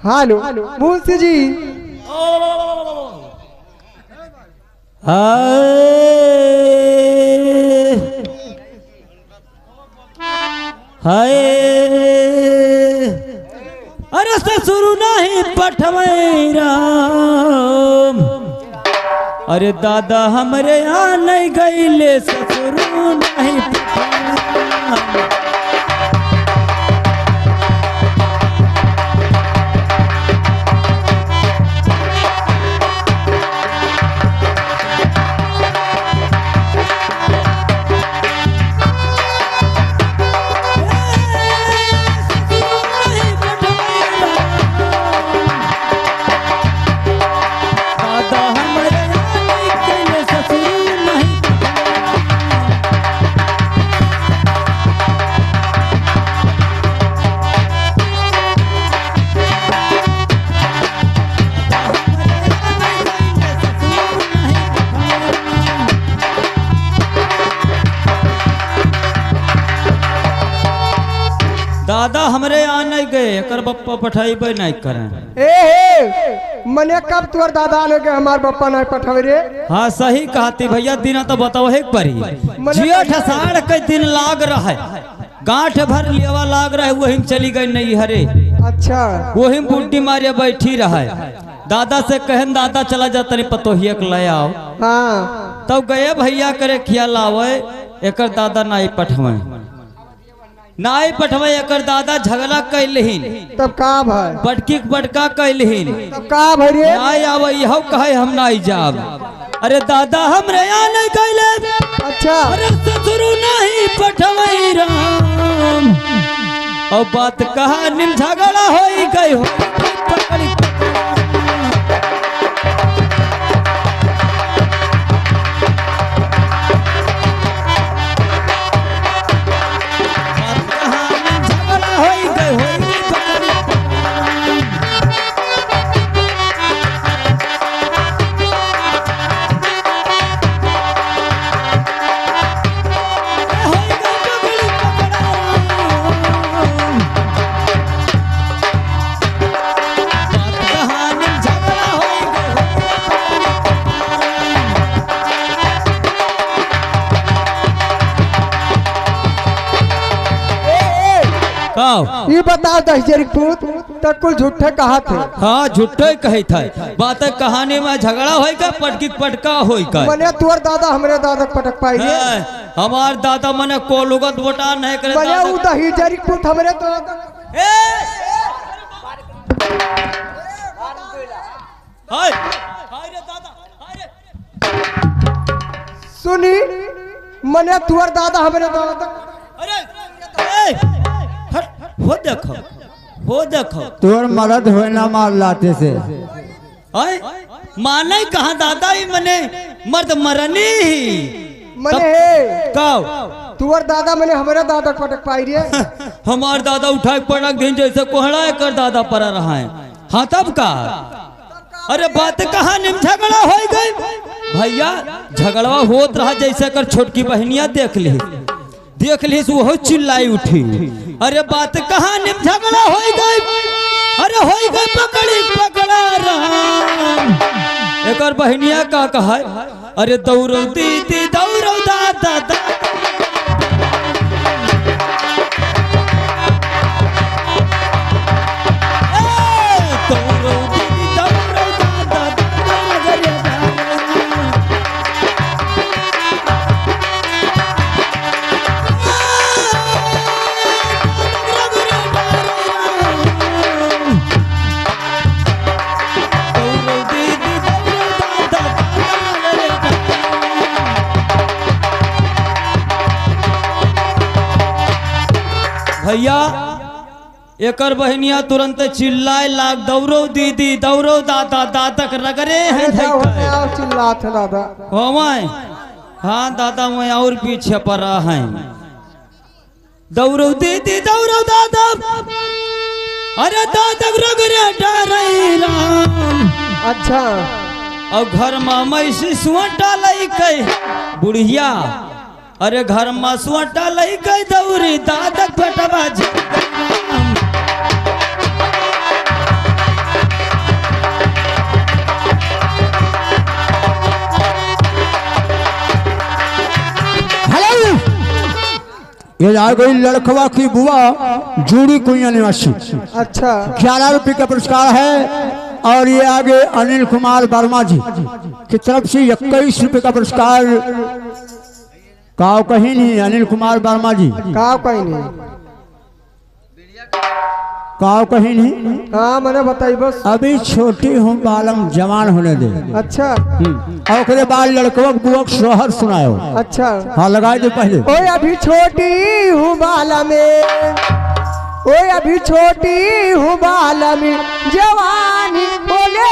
Hello Munshi ji. हाय अरे ससुर नहीं पठवई राम। अरे दादा हमरे यहाँ नहीं गईले ससुर नहीं पठवई। दादा हमरे यहाँ नहीं गए कर बप्पा पठाई पे नहीं करें। ए मने कब तुअर दादा ने के हमार बप्पा नहीं पठावे रे। हाँ सही कहती भैया दिन तो बताओ है परी जेठ अषाढ़ के दिन लाग रहा है गांठ भर लेवा लाग रहा है वही चली गई नहीं हरे। अच्छा वही बूटी मारिया बैठी रहा है। दादा से कहन दादा चला जाता नहीं पतोहिया के ले आओ। हाँ तब गए भैया करे खियाल आवे एकर दादा नहीं पठवे नाई पठवे एकर दादा झगड़ा कैलहिन। तब का भाई पटकी पटका कैलहिन। तब का भाई रे नाई आवे यहो कहे हम नहीं जाब। अरे दादा हमरे यहाँ नहीं कैले। अच्छा अरे ससुर नहीं पठवे राम। और बात कहा निम झगड़ा होई गई हो पकड़ी ये बताओ दशहरी पूत तक कुल झूठे कहा थे। हाँ झूठे कहे थे बात कहानी में झगड़ा होई का पटकी पटका होई का। मने तुअर दादा हमरे दादा पटक पाई रे। हमार दादा मने को लोगत वोटा नहीं करे। मने उ दशहरी पूत हमरे दादा हाय हाय रे दादा हाय रे सुनी मने तुअर दादा हमरे दादा। अरे हो देखो तोर मरद हो ना मार लाते से माने कहा दादा ही मने मर्द मरनी मने हे काओ तुअर दादा मने हमरे दादा पटक पाई रे। हमार दादा उठा के पटक दिन जैसे कोहड़ा कर दादा पड़ा रहा है। हाँ तब का अरे बात कहा निम झगड़ा हो गई भैया झगड़वा होत रहा जैसे कर छोटकी बहनिया देख ली वो चिल्लाई उठी। अरे बात कहा निम झगड़ा हो गई। अरे हो गई पकड़ी पकड़ा राम। एक और बहनिया का कहा अरे दौड़ो दीदी दौड़ो दादा भैया एकर बहनिया तुरंत चिल्लाए लाग दौड़ो दीदी दौड़ो दादा दादा रगरे हैं चिल्लात है दादा। हाँ दादा मैं और पीछे पड़ा है दौड़ो दीदी दौड़ो दादा। अरे दादा रगरे डरे राम। अच्छा और घर में मैसी सुटा लई कई बुढ़िया। अरे घर में सुटा लई कई दौरी दादा पटवा ये आ गई लड़कवा की बुआ जूड़ी कुइया निवासी, अच्छा 11 रुपये का पुरस्कार है। और ये आगे अनिल कुमार वर्मा जी की तरफ से 21 रुपये का पुरस्कार। काव कहीं नहीं, अनिल कुमार वर्मा जी का कहीं नहीं, काव कहीं नहीं। हाँ मैंने बताई बस। अभी छोटी हूँ बालम जवान होने दे। अच्छा और उसके बाद लड़कों बुआ सोहर सुनाओ। अच्छा हाँ लगाए दो पहले। ओए अभी छोटी हूँ बाला में, ओए अभी छोटी हूँ बाला में, जवानी बोले